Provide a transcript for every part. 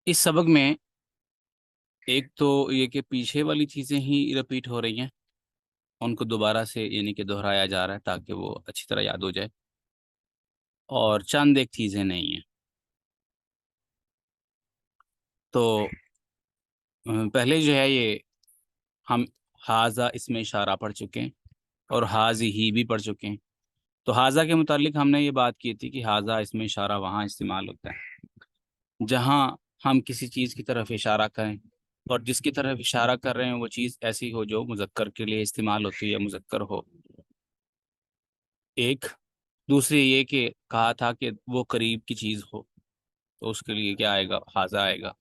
اس سبق میں ایک تو یہ کہ پیچھے والی چیزیں ہی رپیٹ ہو رہی ہیں، ان کو دوبارہ سے یعنی کہ دہرایا جا رہا ہے تاکہ وہ اچھی طرح یاد ہو جائے، اور چند ایک چیزیں نہیں ہیں۔ تو پہلے جو ہے یہ ہم حاذا اس میں اشارہ پڑھ چکے ہیں اور حاذی ہی بھی پڑھ چکے ہیں۔ تو حاذا کے متعلق ہم نے یہ بات کی تھی کہ حاذا اس میں اشارہ وہاں استعمال ہوتا ہے جہاں ہم کسی چیز کی طرف اشارہ کریں، اور جس کی طرف اشارہ کر رہے ہیں وہ چیز ایسی ہو جو مذکر کے لیے استعمال ہوتی ہے یا مذکر ہو۔ ایک دوسری یہ کہ کہا تھا کہ وہ قریب کی چیز ہو تو اس کے لیے کیا آئے گا؟ حاذا آئے گا۔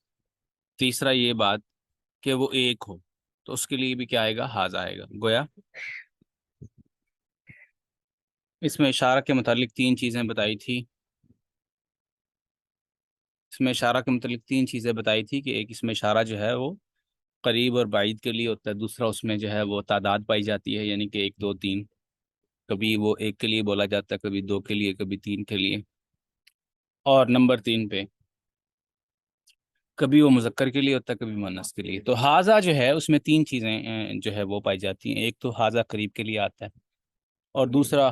تیسرا یہ بات کہ وہ ایک ہو تو اس کے لیے بھی کیا آئے گا؟ حاذا آئے گا۔ گویا اس میں اشارہ کے متعلق تین چیزیں بتائی تھی کہ ایک اس میں اشارہ جو ہے وہ قریب اور بعید کے لیے ہوتا ہے، دوسرا اس میں جو ہے وہ تعداد پائی جاتی ہے، یعنی کہ 1 2 3، کبھی وہ 1 کے لیے بولا جاتا ہے، کبھی 2 کے لیے، کبھی 3 کے لیے، اور نمبر 3 پہ کبھی وہ مذکر کے لیے ہوتا ہے، کبھی مؤنث کے لیے۔ تو حاذا جو ہے اس میں تین چیزیں جو ہے وہ پائی جاتی ہیں۔ ایک تو حاذا قریب کے لیے آتا ہے، اور دوسرا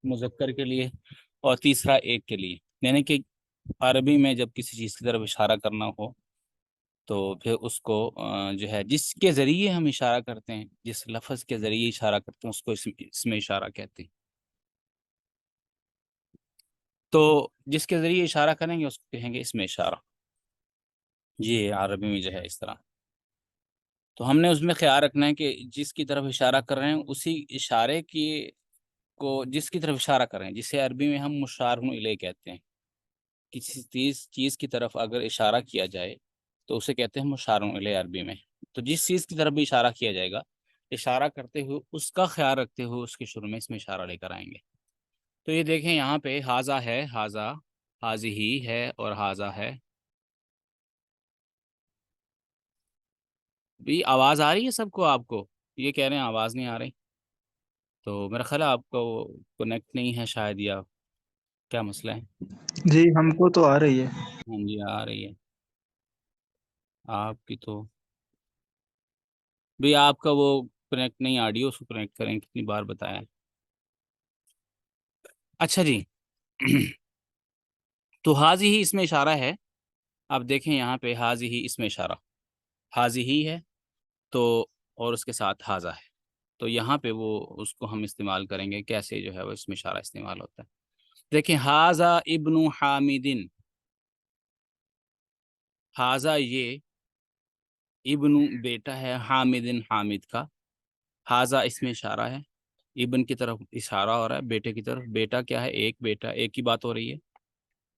مذکر کے لیے، اور تیسرا ایک کے لیے۔ یعنی کہ عربی میں جب کسی چیز کی طرف اشارہ کرنا ہو تو پھر اس کو جو ہے جس کے ذریعے ہم اشارہ کرتے ہیں، جس لفظ کے ذریعے اشارہ کرتے ہیں، اس کو اس میں اشارہ کہتے ہیں۔ تو جس کے ذریعے اشارہ کریں گے اس کو کہیں گے اس میں اشارہ۔ یہ عربی میں جو ہے اس طرح۔ تو ہم نے اس میں خیال رکھنا ہے کہ جس کی طرف اشارہ کر رہے ہیں اسی اشارے جس کی طرف اشارہ کر رہے ہیں، جسے عربی میں ہم مشار الیہ کہتے ہیں۔ کسی چیز کی طرف اگر اشارہ کیا جائے تو اسے کہتے ہیں مشار الیہ عربی میں۔ تو جس چیز کی طرف بھی اشارہ کیا جائے گا، اشارہ کرتے ہوئے اس کا خیال رکھتے ہوئے اس کے شروع میں اس میں اشارہ لے کر آئیں گے۔ تو یہ دیکھیں یہاں پہ حاذا ہے، حاذا، حاذی ہے، اور حاذا ہے۔ بھی آواز آ رہی ہے سب کو؟ آپ کو یہ کہہ رہے ہیں آواز نہیں آ رہی، تو میرا خیال ہے آپ کو کنیکٹ نہیں ہے شاید، یا کیا مسئلہ ہے؟ جی ہم کو تو آ رہی ہے۔ ہاں جی آ رہی ہے آپ کی تو۔ بھی آپ کا وہ کنیکٹ نہیں، آڈیو اس کو کنیکٹ کریں، کتنی بار بتایا۔ اچھا جی تو حاذی ہی اس میں اشارہ ہے۔ اب دیکھیں یہاں پہ حاذی ہی اس میں اشارہ، حاذی ہی ہے تو، اور اس کے ساتھ حاذا ہے، تو یہاں پہ وہ اس کو ہم استعمال کریں گے کیسے جو ہے وہ اس میں اشارہ استعمال ہوتا ہے۔ دیکھیں حاذا ابن حامدن، حاذا یہ ابن بیٹا ہے حامدن حامد کا، حاذا اس میں اشارہ ہے، ابن کی طرف اشارہ ہو رہا ہے، بیٹے کی طرف۔ بیٹا کیا ہے؟ ایک بیٹا، ایک کی بات ہو رہی ہے۔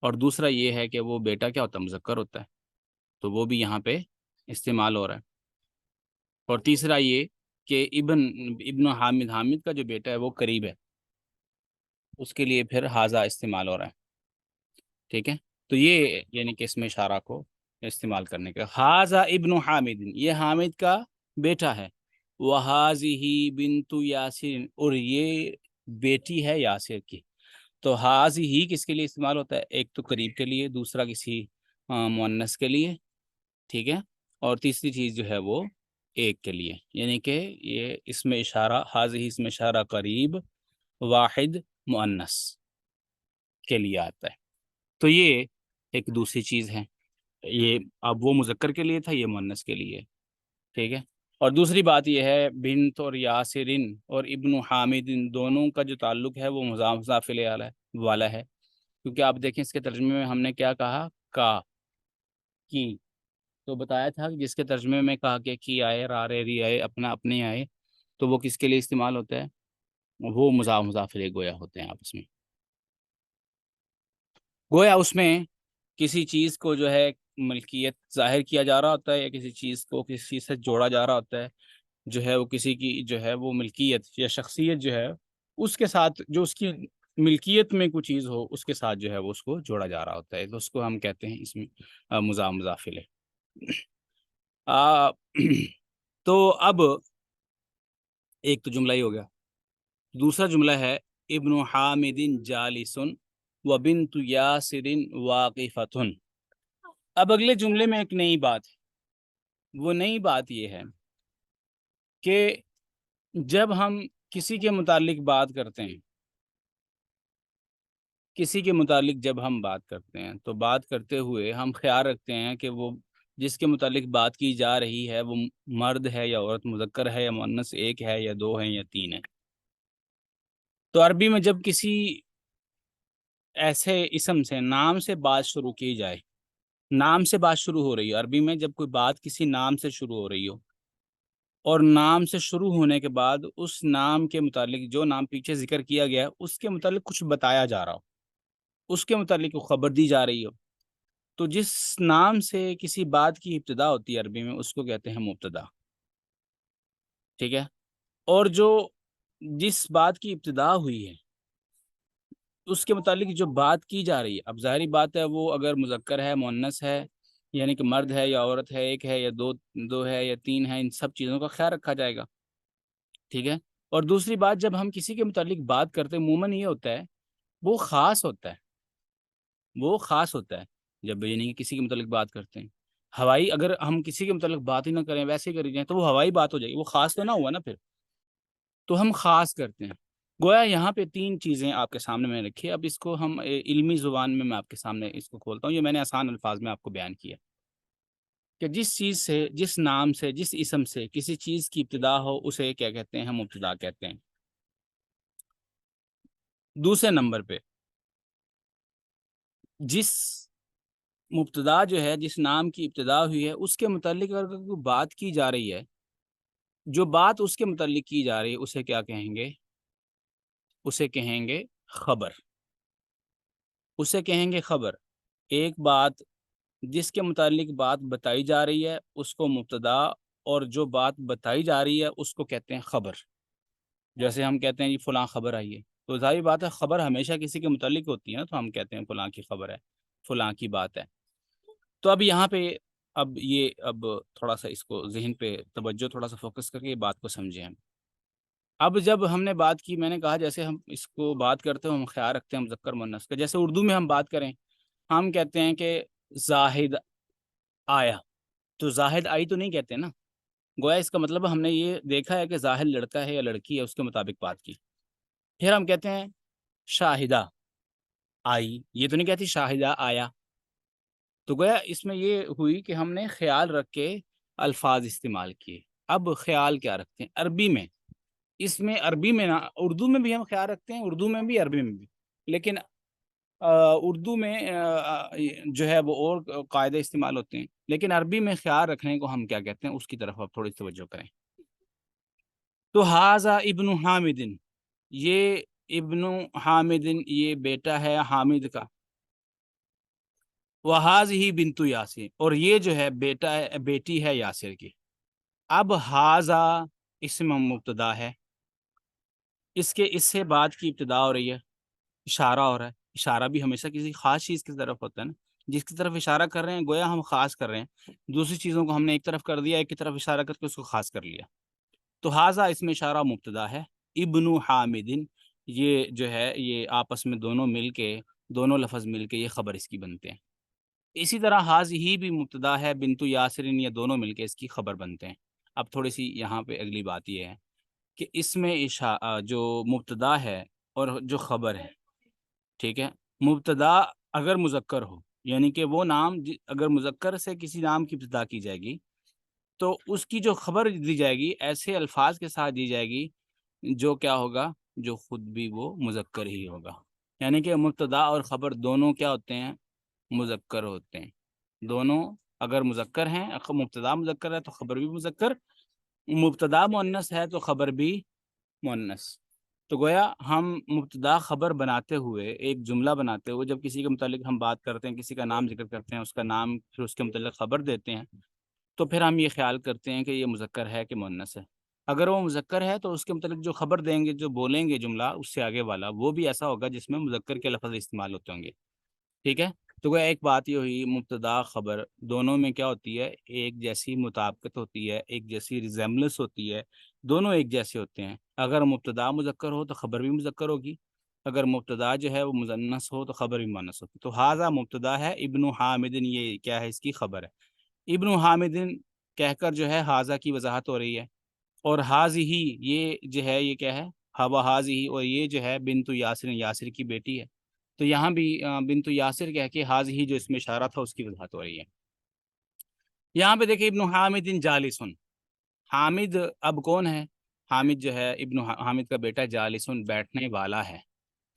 اور دوسرا یہ ہے کہ وہ بیٹا کیا ہوتا ہے؟ مذکر ہوتا ہے، تو وہ بھی یہاں پہ استعمال ہو رہا ہے۔ اور تیسرا یہ کہ ابن حامد، حامد کا جو بیٹا ہے وہ قریب ہے، اس کے لیے پھر حاذا استعمال ہو رہا ہے۔ ٹھیک ہے، تو یہ یعنی کہ اس میں اشارہ کو استعمال کرنے کا۔ حاذا ابن حامد، یہ حامد کا بیٹا ہے، وَهَذِهِ بِنْتُ یاسر، اور یہ بیٹی ہے یاسر کی۔ تو حاذی ہی کس کے لیے استعمال ہوتا ہے؟ ایک تو قریب کے لیے، دوسرا کسی مؤنث کے لیے، ٹھیک ہے، اور تیسری چیز جو ہے وہ ایک کے لیے، یعنی کہ یہ اس میں اشارہ، حاذی اس میں اشارہ قریب، واحد، مؤنث کے لیے آتا ہے۔ تو یہ ایک دوسری چیز ہے، یہ اب وہ مذکر کے لیے تھا، یہ مؤنث کے لیے، ٹھیک ہے۔ اور دوسری بات یہ ہے بنت اور یاسرن اور ابن حامد دونوں کا جو تعلق ہے وہ مضاف الیہ والا ہے، کیونکہ آپ دیکھیں اس کے ترجمے میں ہم نے کیا کہا؟ کا، کی، تو بتایا تھا کہ جس کے ترجمے میں کہا کہ کی آئے، رارے، ری آئے، اپنا، اپنے آئے، تو وہ کس کے لیے استعمال ہوتا ہے؟ وہ مضاف الیہ گویا ہوتے ہیں آپس میں۔ گویا اس میں کسی چیز کو جو ہے ملکیت ظاہر کیا جا رہا ہوتا ہے، یا کسی چیز کو کسی چیز سے جوڑا جا رہا ہوتا ہے، جو ہے وہ کسی کی جو ہے وہ ملکیت یا شخصیت جو ہے اس کے ساتھ، جو اس کی ملکیت میں کوئی چیز ہو اس کے ساتھ جو ہے وہ اس کو جوڑا جا رہا ہوتا ہے، تو اس کو ہم کہتے ہیں اس میں مضاف الیہ۔ تو اب ایک تو جملہ ہی ہو گیا، دوسرا جملہ ہے ابن حامد جالس وبنت یاسر واقفتن۔ اب اگلے جملے میں ایک نئی بات ہے، وہ نئی بات یہ ہے کہ جب ہم کسی کے متعلق بات کرتے ہیں، کسی کے متعلق جب ہم بات کرتے ہیں تو بات کرتے ہوئے ہم خیال رکھتے ہیں کہ وہ جس کے متعلق بات کی جا رہی ہے وہ مرد ہے یا عورت، مذکر ہے یا مؤنث، ایک ہے یا دو ہیں یا تین ہے۔ تو عربی میں جب کسی ایسے اسم سے، نام سے بات شروع کی جائے، نام سے بات شروع ہو رہی ہے عربی میں، جب کوئی بات کسی نام سے شروع ہو رہی ہو اور نام سے شروع ہونے کے بعد اس نام کے متعلق، جو نام پیچھے ذکر کیا گیا ہے اس کے متعلق کچھ بتایا جا رہا ہو، اس کے متعلق وہ خبر دی جا رہی ہو، تو جس نام سے کسی بات کی ابتدا ہوتی ہے عربی میں اس کو کہتے ہیں مبتدا، ٹھیک ہے؟ اور جو جس بات کی ابتدا ہوئی ہے اس کے متعلق جو بات کی جا رہی ہے، اب ظاہری بات ہے وہ اگر مذکر ہے، مؤنث ہے، یعنی کہ مرد ہے یا عورت ہے، ایک ہے یا دو ہے یا تین ہے، ان سب چیزوں کا خیال رکھا جائے گا، ٹھیک ہے؟ اور دوسری بات، جب ہم کسی کے متعلق بات کرتے ہیں عموماً یہ ہوتا ہے وہ خاص ہوتا ہے، وہ خاص ہوتا ہے جب یعنی کہ کسی کے متعلق بات کرتے ہیں۔ ہوائی، اگر ہم کسی کے متعلق بات ہی نہ کریں، ویسے ہی کری جائیں، تو وہ ہوائی بات ہو جائے گی، وہ خاص تو نہ ہوا نا پھر، تو ہم خاص کرتے ہیں۔ گویا یہاں پہ تین چیزیں آپ کے سامنے میں نے رکھی، اب اس کو ہم علمی زبان میں آپ کے سامنے اس کو کھولتا ہوں، یہ میں نے آسان الفاظ میں آپ کو بیان کیا کہ جس چیز سے، جس نام سے، جس اسم سے کسی چیز کی ابتدا ہو اسے کیا کہتے ہیں؟ ہم مبتدا کہتے ہیں۔ دوسرے نمبر پہ، جس مبتدا جو ہے، جس نام کی ابتدا ہوئی ہے اس کے متعلق اگر کوئی بات کی جا رہی ہے، جو بات اس کے متعلق کی جا رہی ہے اسے کیا کہیں گے؟ اسے کہیں گے خبر، اسے کہیں گے خبر۔ ایک بات جس کے متعلق بات بتائی جا رہی ہے اس کو مبتدا، اور جو بات بتائی جا رہی ہے اس کو کہتے ہیں خبر۔ جیسے ہم کہتے ہیں یہ فلاں خبر آئی ہے، تو ظاہر بات ہے خبر ہمیشہ کسی کے متعلق ہوتی ہے نا، تو ہم کہتے ہیں فلاں کی خبر ہے، فلاں کی بات ہے۔ تو اب یہاں پہ، اب تھوڑا سا اس کو ذہن پہ توجہ تھوڑا سا فوکس کر کے یہ بات کو سمجھیں ہم۔ اب جب ہم نے بات کی، میں نے کہا جیسے ہم اس کو بات کرتے ہیں ہم خیال رکھتے ہیں مذکر مؤنث کا، جیسے اردو میں ہم بات کریں، ہم کہتے ہیں کہ زاہد آیا، تو زاہد آئی تو نہیں کہتے نا، گویا اس کا مطلب ہم نے یہ دیکھا ہے کہ زاہد لڑکا ہے یا لڑکی ہے، اس کے مطابق بات کی۔ پھر ہم کہتے ہیں شاہدہ آئی، یہ تو نہیں کہتی شاہدہ آیا، تو گویا اس میں یہ ہوئی کہ ہم نے خیال رکھ کے الفاظ استعمال کیے۔ اب خیال کیا رکھتے ہیں عربی میں؟ اس میں عربی میں نا، اردو میں بھی ہم خیال رکھتے ہیں، اردو میں بھی عربی میں بھی، لیکن اردو میں جو ہے وہ اور قاعدے استعمال ہوتے ہیں، لیکن عربی میں خیال رکھنے کو ہم کیا کہتے ہیں اس کی طرف آپ تھوڑی توجہ کریں۔ تو حاذا ابن حامدن، یہ ابن حامدن یہ بیٹا ہے حامد کا، وہذہ بنت یاسر، اور یہ جو ہے بیٹا ہے، بیٹی ہے یاسر کی۔ اب حاذا اسم مبتدا ہے، اس سے بات کی ابتدا ہو رہی ہے، اشارہ ہو رہا ہے۔ اشارہ بھی ہمیشہ کسی خاص چیز کی طرف ہوتا ہے نا، جس کی طرف اشارہ کر رہے ہیں گویا ہم خاص کر رہے ہیں، دوسری چیزوں کو ہم نے ایک طرف کر دیا، ایک کی طرف اشارہ کر کے اس کو خاص کر لیا۔ تو حاذا اس میں اشارہ مبتدا ہے، ابن حامدن یہ جو ہے یہ آپس میں دونوں مل کے، دونوں لفظ مل کے یہ خبر اس کی بنتے ہیں۔ اسی طرح حاذہ بھی مبتدا ہے، بنت یاسرین یہ دونوں مل کے اس کی خبر بنتے ہیں۔ اب تھوڑی سی یہاں پہ اگلی بات یہ ہے کہ اس میں جو مبتدا ہے اور جو خبر ہے، ٹھیک ہے، مبتدا اگر مذکر ہو، یعنی کہ وہ نام اگر مذکر سے کسی نام کی ابتدا کی جائے گی تو اس کی جو خبر دی جائے گی ایسے الفاظ کے ساتھ دی جائے گی جو کیا ہوگا؟ جو خود بھی وہ مذکر ہی ہوگا، یعنی کہ مبتدا اور خبر دونوں کیا ہوتے ہیں؟ مذکر ہوتے ہیں دونوں۔ اگر مذکر ہیں، مبتدا مذکر ہے تو خبر بھی مذکر، مبتدا مؤنث ہے تو خبر بھی مؤنث۔ تو گویا ہم مبتدا خبر بناتے ہوئے، ایک جملہ بناتے ہوئے جب کسی کے متعلق ہم بات کرتے ہیں، کسی کا نام ذکر کرتے ہیں، اس کا نام پھر اس کے متعلق خبر دیتے ہیں، تو پھر ہم یہ خیال کرتے ہیں کہ یہ مذکر ہے کہ مؤنث ہے۔ اگر وہ مذکر ہے تو اس کے متعلق جو خبر دیں گے، جو بولیں گے جملہ اس سے آگے والا، وہ بھی ایسا ہوگا جس میں مذکر کے لفظ استعمال ہوتے ہوں گے، ٹھیک ہے؟ تو گویا ایک بات یہ ہوئی، مبتدا خبر دونوں میں کیا ہوتی ہے؟ ایک جیسی مطابقت ہوتی ہے، ایک جیسی ریزیمبلنس ہوتی ہے، دونوں ایک جیسے ہوتے ہیں۔ اگر مبتدا مذکر ہو تو خبر بھی مذکر ہوگی، اگر مبتدا جو ہے وہ مذنث ہو تو خبر بھی مؤنث ہوتی. تو حاضہ مبتدا ہے، ابن حامدن یہ کیا ہے، اس کی خبر ہے. ابن حامدن کہہ کر جو ہے حاضہ کی وضاحت ہو رہی ہے. اور حاضی یہ جو ہے یہ کیا ہے، ہوا حاضی، اور یہ جو ہے بنت یاسر، یاسر کی بیٹی ہے. تو یہاں بھی بنت یاسر کہہ کے حاضی جو اس میں اشارہ تھا اس کی وضاحت ہو رہی ہے. یہاں پہ دیکھیں ابن حامد جالسن، حامد اب کون ہے، حامد جو ہے ابن حامد کا بیٹا جالسن بیٹھنے والا ہے.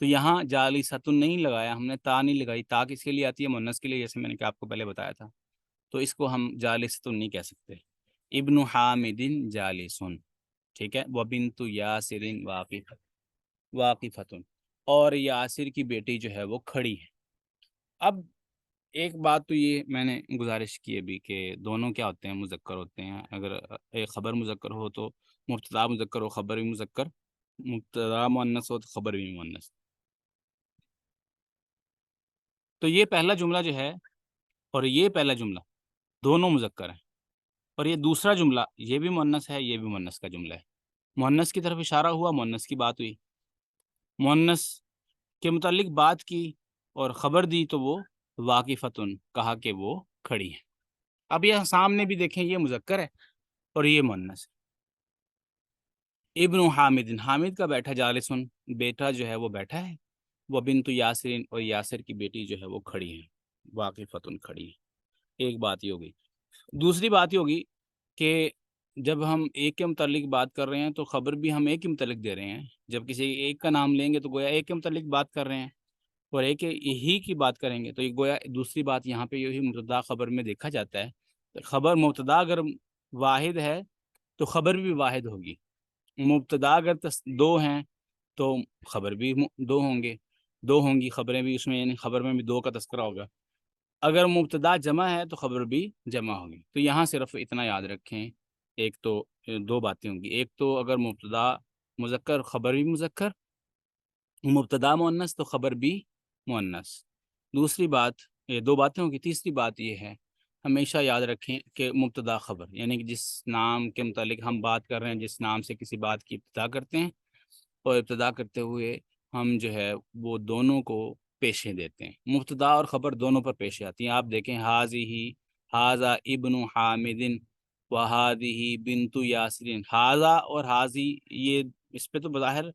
تو یہاں جالستن نہیں لگایا ہم نے، تا نہیں لگائی. تا کس کے لیے آتی ہے، مؤنث کے لیے، جیسے میں نے آپ کو پہلے بتایا تھا. تو اس کو ہم جالستن نہیں کہہ سکتے. ابن حامدن جالسن، ٹھیک ہے. وبنت یاسر واقفتن، اور یاسر کی بیٹی جو ہے وہ کھڑی ہے. اب ایک بات تو یہ میں نے گزارش کی ابھی کہ دونوں کیا ہوتے ہیں، مذکر ہوتے ہیں. اگر ایک خبر مذکر ہو تو مبتدا مذکر ہو، خبر بھی مذکر. مبتدا مؤنث ہو تو خبر بھی مؤنث. تو یہ پہلا جملہ جو ہے اور یہ پہلا جملہ دونوں مذکر ہیں، اور یہ دوسرا جملہ یہ بھی مؤنث ہے، یہ بھی مؤنث کا جملہ ہے. مؤنث کی طرف اشارہ ہوا، مؤنث کی بات ہوئی، مؤنث کے متعلق بات کی اور خبر دی تو وہ واقفتن کہا کہ وہ کھڑی ہے. اب یہ سامنے بھی دیکھیں، یہ مذکر ہے اور یہ مؤنث ہے. ابن حامد، حامد کا بیٹا جالسن، بیٹا جو ہے وہ بیٹھا ہے. وہ بنت یاسرین، اور یاسر کی بیٹی جو ہے وہ کھڑی ہے، واقفتن کھڑی ہے. ایک بات یہ ہوگی. دوسری بات یہ ہوگی کہ جب ہم ایک کے متعلق بات کر رہے ہیں تو خبر بھی ہم ایک کے متعلق دے رہے ہیں. جب کسی ایک کا نام لیں گے تو گویا ایک کے متعلق بات کر رہے ہیں، اور ایک ہی کی بات کریں گے تو یہ گویا دوسری بات. یہاں پہ یہی مبتدا خبر میں دیکھا جاتا ہے. خبر مبتدا اگر واحد ہے تو خبر بھی واحد ہوگی. مبتدا اگر دو ہیں تو خبر بھی دو ہوں گے، دو ہوں گی خبریں بھی اس میں، یعنی خبر میں بھی دو کا تذکرہ ہوگا. اگر مبتدا جمع ہے تو خبر بھی جمع ہوگی. تو یہاں صرف اتنا یاد رکھیں، ایک تو دو باتیں ہوں گی. ایک تو اگر مبتدا مذکر، خبر بھی مذکر، مبتدا مؤنث تو خبر بھی مؤنث. دوسری بات، یہ دو باتیں ہوں گی. تیسری بات یہ ہے، ہمیشہ یاد رکھیں کہ مبتدا خبر، یعنی کہ جس نام کے متعلق ہم بات کر رہے ہیں، جس نام سے کسی بات کی ابتدا کرتے ہیں، اور ابتدا کرتے ہوئے ہم جو ہے وہ دونوں کو پیشے دیتے ہیں. مبتدا اور خبر دونوں پر پیشے آتی ہیں. آپ دیکھیں حاضہ ابن حامدن وہادی بنت یاسرین. حاضہ اور حاضی، یہ اس پہ تو بظاہر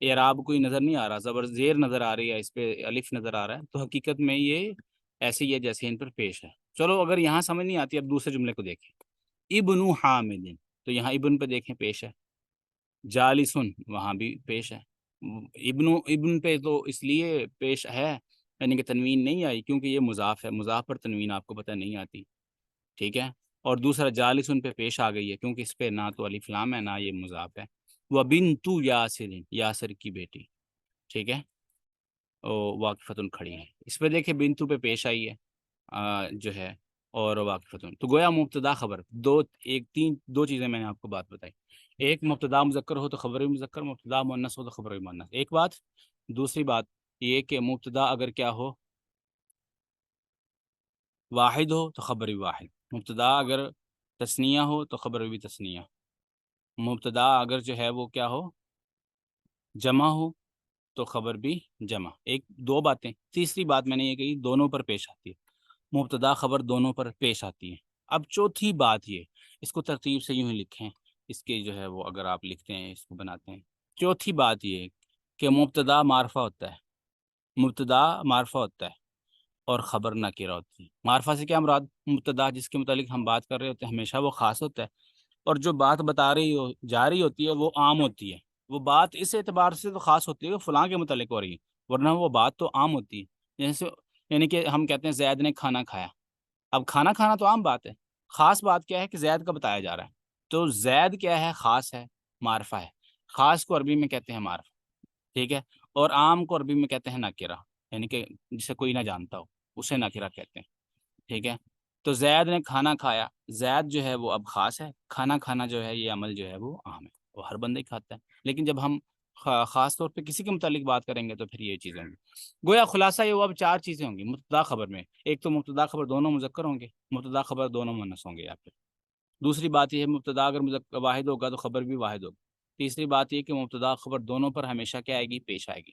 اعراب کوئی نظر نہیں آ رہا، زبر زیر نظر آ رہی ہے، اس پہ الف نظر آ رہا ہے. تو حقیقت میں یہ ایسے ہی ہے جیسے ان پر پیش ہے. چلو اگر یہاں سمجھ نہیں آتی، اب دوسرے جملے کو دیکھیں. ابن حامدن، تو یہاں ابن پہ دیکھیں پیش ہے. جالسن، وہاں بھی پیش ہے. ابن پہ تو اس لیے پیش ہے یعنی کہ تنوین نہیں آئی کیونکہ یہ مضاف ہے. مضاف پر تنوین آپ کو پتہ نہیں آتی، ٹھیک ہے. اور دوسرا جالسن پہ پیش آ گئی ہے کیونکہ اس پہ نہ تو الف لام ہے، نہ یہ مضاف ہے. وہ بنت یاسر، یاسر کی بیٹی، ٹھیک ہے، واقفتن کھڑی ہے. اس پہ دیکھیں بنتو پہ پیش آئی ہے جو ہے، اور واقفتن. تو گویا مبتدا خبر دو چیزیں میں نے آپ کو بات بتائی. ایک مبتدا مذکر ہو تو خبر بھی مذکر، مبتدا مؤنث ہو تو خبر بھی مؤنث، ایک بات. دوسری بات یہ کہ مبتدا اگر کیا ہو، واحد ہو تو خبر بھی واحد. مبتدا اگر تثنیہ ہو تو خبر بھی تثنیہ. مبتدا اگر جو ہے وہ کیا ہو، جمع ہو تو خبر بھی جمع. ایک دو باتیں. تیسری بات میں نے یہ کہی دونوں پر پیش آتی ہے، مبتدا خبر دونوں پر پیش آتی ہے. اب چوتھی بات یہ، اس کو ترتیب سے یوں ہی لکھیں، اس کے جو ہے وہ اگر آپ لکھتے ہیں اس کو بناتے ہیں. چوتھی بات یہ کہ مبتدا معرفہ ہوتا ہے، مبتدا معرفہ ہوتا ہے اور خبر نکرہ ہوتی ہے. معرفہ سے کیا مراد، مبتدا جس کے متعلق ہم بات کر رہے ہوتے ہیں ہمیشہ وہ خاص ہوتا ہے، اور جو بات بتا رہی جا رہی ہوتی ہے وہ عام ہوتی ہے. وہ بات اس اعتبار سے تو خاص ہوتی ہے کہ فلاں کے متعلق ہو رہی ہے، ورنہ وہ بات تو عام ہوتی ہے. جیسے یعنی کہ ہم کہتے ہیں زید نے کھانا کھایا. اب کھانا کھانا تو عام بات ہے، خاص بات کیا ہے کہ زید کا بتایا جا رہا ہے. تو زید کیا ہے، خاص ہے، معرفہ ہے. خاص کو عربی میں کہتے ہیں معرفہ، ٹھیک ہے. اور عام کو عربی میں کہتے ہیں نکرہ، یعنی کہ جسے کوئی نہ جانتا ہو اسے نکرہ کہتے ہیں، ٹھیک ہے. تو زید نے کھانا کھایا، زید جو ہے وہ اب خاص ہے. کھانا کھانا جو ہے یہ عمل جو ہے وہ عام ہے، وہ ہر بندہ ہی کھاتا ہے. لیکن جب ہم خاص طور پہ کسی کے متعلق بات کریں گے تو پھر یہ چیزیں ہوں گی. گویا خلاصہ یہ ہوا اب چار چیزیں ہوں گی مبتدا خبر میں. ایک تو مبتدا خبر دونوں مذکر ہوں گے، مبتدا خبر دونوں مؤنث ہوں گے یا پھر. دوسری بات یہ ہے مبتدا اگر واحد ہوگا تو خبر بھی واحد ہوگا. تیسری بات یہ کہ مبتدا خبر دونوں پر ہمیشہ کیا آئے گی، پیش آئے گی.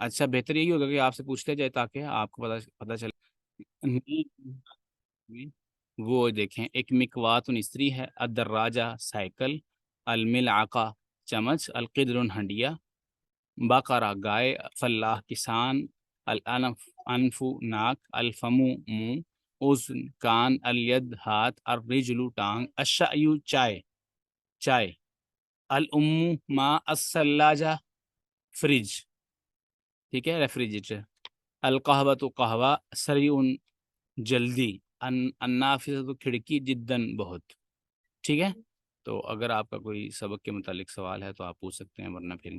اچھا بہتر یہی ہوگا کہ آپ سے پوچھ لیا جائے تاکہ آپ کو پتہ چلے۔ وہ دیکھیں، ایک مکوات استری ہے، الدراجہ سائیکل، الملعقہ چمچ، القدر ہنڈیا، بقرہ گائے، فلاح کسان، الانف انف ناک، الفم منہ، اذن کان، الید ہاتھ، الرجل ٹانگ، الشعی چائے، الام ماء، الثلاجہ فریج، ٹھیک ہے، ریفریجریٹر، القہوۃ قہوہ، سریع جلدی، النافذۃ کھڑکی، جداً بہت، ٹھیک ہے۔ تو اگر آپ کا کوئی سبق کے متعلق سوال ہے تو آپ پوچھ سکتے ہیں، ورنہ پھر